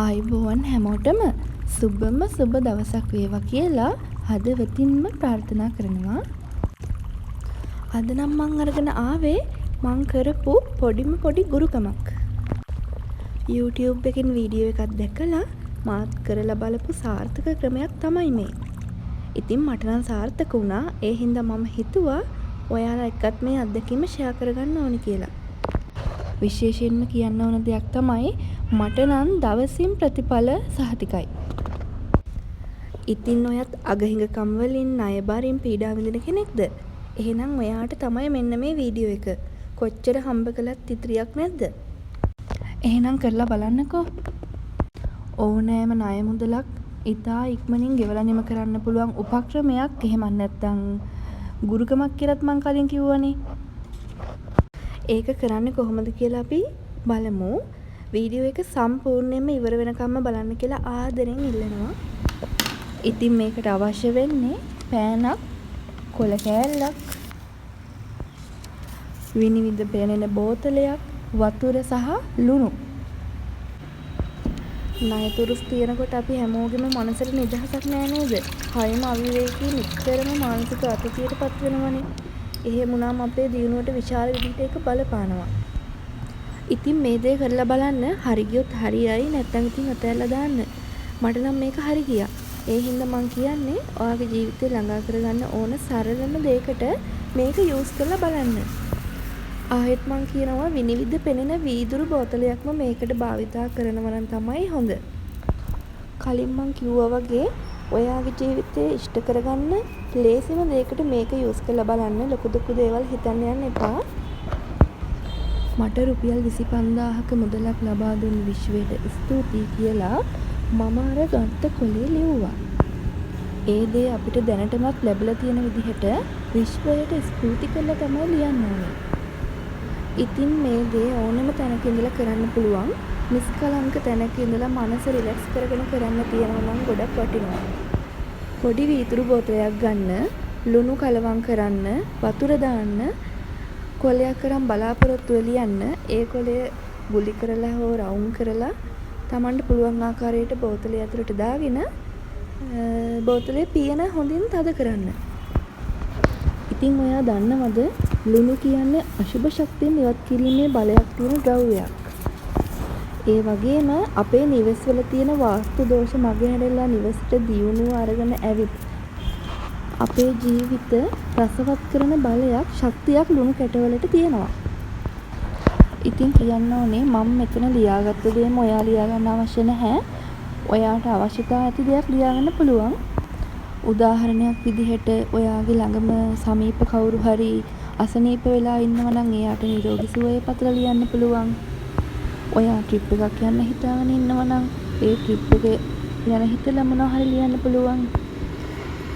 ආයුබෝවන් හැමෝටම සුබම සුබ දවසක් වේවා කියලා හදවතින්ම ප්‍රාර්ථනා කරනවා. අද නම් මං අරගෙන ආවේ මං කරපු පොඩි ගුරුකමක්. YouTube එකකින් වීඩියෝ එකක් දැකලා මාත් කරලා බලපු සාර්ථක ක්‍රමයක් තමයි මේ. ඉතින් මට නම් සාර්ථක වුණා. ඒ හින්දා මම හිතුවා ඔයාලා එක්කත් මේ අත්දැකීම ෂෙයා කරගන්න ඕනි කියලා. විශේෂයෙන්ම කියන්න ඕන දෙයක් තමයි මට නම් දවසින් ප්‍රතිඵල සහතිකයි. ඉතින් ඔයත් අගහිඟකම් වලින් ණයබරින් පීඩා විඳින කෙනෙක්ද? එහෙනම් ඔයාට තමයි මෙන්න මේ වීඩියෝ එක. කොච්චර හම්බ කළත් ඉතිරියක් නැද්ද? එහෙනම් කරලා බලන්නකෝ. ඕනෑම ණය මුදලක් ඉතා ඉක්මනින් ගෙවලා නිම කරන්න පුළුවන් උපක්‍රමයක්. එහෙම නැත්නම් ගුරුකමක් කියලාත් මං කලින් කිව්වනේ. ඒක කරන්නේ කොහොමද කියලා අපි බලමු. වීඩියෝ එක සම්පූර්ණයෙන්ම ඉවර වෙනකම්ම බලන්න කියලා ආදරෙන් ඉල්ලනවා. ඉතින් මේකට අවශ්‍ය වෙන්නේ පෑනක්, කොල කෑල්ලක්, විනිවිද පෙනෙන බෝතලයක්, වතුර සහ ලුණු. ණයතුරුස් තියනකොට අපි හැමෝගෙම මනසට නිදහසක් නෑ නේද? හයම අවිවේකී නිතරම මානසික අතතියටපත් වෙනවනේ. එහෙම වුණාම අපේ දියුණුවට විශාල විදිහට ඒක බලපානවා. ඉතින් මේ දේ කරලා බලන්න. හරි ගියොත් හරියයි, නැත්නම් ඉතින් අතහැරලා දාන්න. මට නම් මේක හරි ගියා. ඒ හින්දා මං කියන්නේ ඔයාගේ ජීවිතේ ළඟා කරගන්න ඕන සරලම දෙයකට මේක යූස් කරලා බලන්න. ආයෙත් මං කියනවා විනිවිද පෙනෙන වීදුරු බෝතලයක්ම මේකට භාවිතා කරනවා නම් තමයි හොඳ. කලින් මං කිව්වා වගේ ඔයාගේ ජීවිතේ ඉෂ්ට කරගන්න ලේසිම දෙයකට මේක යූස් කරලා බලන්න. ලොකු දුකු දේවල් හිතන්න යන්න එපා. මට රුපියල් 25000ක මුදලක් ලබා දුන් විශ්වයට ස්තුතියි කියලා මම අර ගත්ත කොලේ ලිව්වා. ඒ දේ අපිට දැනටමත් ලැබිලා තියෙන විදිහට විශ්වයට ස්තුති කරලා තමයි ලියන්න ඕනේ. ඉතින් මේ දේ ඕනම තැනක ඉඳලා කරන්න පුළුවන්. නිස්කලංක තැනක ඉඳලා මනස රිලැක්ස් කරගෙන කරන්න තියෙනවා නම් ගොඩක් වටිනවා. පොඩි වීදුරු බෝතලයක් ගන්න, ලුණු කලවම් කරන්න, වතුර දාන්න, කොලයක් කරන් බලාපොරොත්තු ලියන්න. ඒ කොලය ගුලි කරලා හෝ රවුම් කරලා Tamanට පුළුවන් ආකාරයට බෝතලය ඇතුළට දාගෙන බෝතලේ පියන හොඳින් තද කරන්න. ඉතින් ඔයා දන්නවද ලුණු කියන්නේ අශුභ ශක්තියන් ඉවත් කිරීමේ බලයක් තියෙන ද්‍රව්‍යයක්. ඒ වගේම අපේ නිවෙස්වල තියෙන වාස්තු දෝෂ මගහැරලා නිවෙසට දියුණුව අරගෙන ඇවිත් අපේ ජීවිත රසවත් කරන බලයක්, ශක්තියක් ලුණු කැටවලට තියෙනවා. ඉතින් කියන්න ඕනේ මම මෙතන ලියාගත්ත දේම ඔයා ලියා ගන්න අවශ්‍ය නැහැ. ඔයාට අවශ්‍යතාව ඇති දෙයක් ලියා ගන්න පුළුවන්. උදාහරණයක් විදිහට ඔයාගේ ළඟම සමීප කවුරු හරි අසනීප වෙලා ඉන්නවා නම් එයාට නිරෝගී සුවය පතලා ලියන්න පුළුවන්. ඔයා ට්‍රිප් එකක් යන්න හිතාගෙන ඉන්නවා නම් ඒ ට්‍රිප් එකේ යන හිතලා මොනවා හරි ලියන්න පුළුවන්.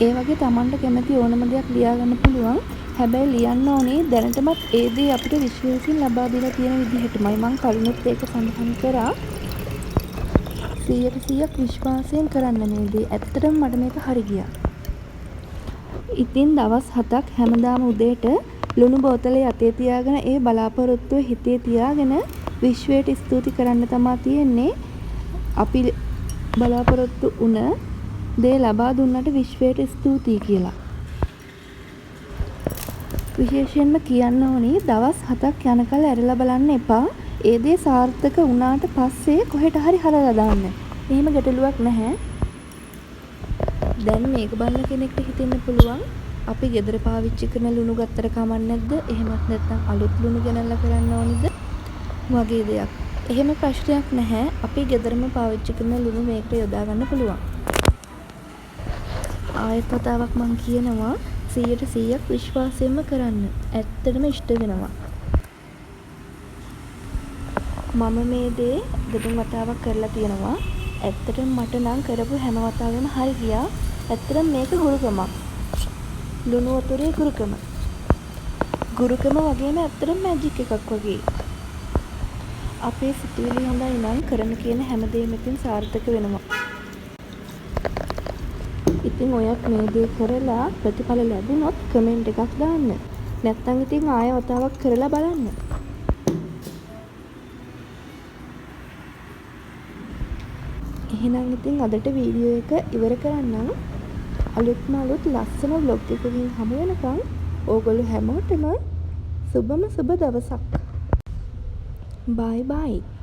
ඒ වගේ Tamanට කැමති ඕනම දෙයක් ලියා ගන්න පුළුවන්. හැබැයි ලියන්න ඕනේ දැනටමත් ඒ දේ අපිට විශ්වාසයෙන් ලබා දීලා තියෙන විදිහටමයි. මම කලිනුත් ඒක සඳහන් කරා. 100% විශ්වාසයෙන් කරන්න මේ දේ. ඇත්තටම මට මේක හරි ගියා. ඉතින් දවස් 7ක් හැමදාම උදේට ලුණු බෝතලේ අතේ තියාගෙන ඒ බලාපොරොත්තුව හිතේ තියාගෙන විශ්වයට ස්තුති කරන්න තමයි තියෙන්නේ. අපි බලාපොරොත්තු වුණ දේ ලබා දුන්නට විශ්වයට ස්තුතියි කියලා. විශේෂයෙන්ම කියන්න ඕනේ දවස් 7ක් යනකල් ඇරලා බලන්න එපා. ඒ දේ සාර්ථක වුණාට පස්සේ කොහෙට හරි හරලා දාන්න. එහෙම ගැටලුවක් නැහැ. දැන් මේක බලන කෙනෙක්ට හිතෙන්න පුළුවන් අපි ගෙදර පාවිච්චි කරන ලුණු ගත්තට කමක් නැද්ද? එහෙමත් නැත්නම් අලුත් ලුණු ගෙනල්ලා කරන්න ඕනිද? වගේ දෙයක්. එහෙම ප්‍රශ්නයක් නැහැ. අපි ගෙදරම පාවිච්චි කරන ලුණු මේකට යොදා ගන්න පුළුවන්. ආයෙත් වතාවක් මම කියනවා 100% විශ්වාසයෙන්ම කරන්න. ඇත්තටම ඉෂ්ට වෙනවා. මම මේ දේ දෙතුන් වතාවක් කරලා තියෙනවා. ඇත්තටම මට නම් කරපු හැම වතාවෙම හරි ගියා. ඇත්තටම මේක ගුරුකමක්. ලුණු වතුරේ ගුරුකම. ගුරුකම වගේම ඇත්තටම මැජික් එකක් වගේ. අපේ සිතුවිලි හොඳයි නම් කරන කියන හැම දෙයක්ම ඉතින් සාර්ථක වෙනවා. ඉතින් ඔයත් මේ දේ කරලා ප්‍රතිඵල ලැබුණොත් කමෙන්ට් එකක් දාන්න. නැත්නම් ඉතින් ආයෙ වතාවක් කරලා බලන්න. එහෙනම් ඉතින් අදට වීඩියෝ එක ඉවර කරන්නම්. අලුත්ම අලුත් ලස්සන vlog එකකින් හමු වෙනකන් ඕගොල්ලෝ හැමෝටම සුබම සුබ දවසක්. bye bye.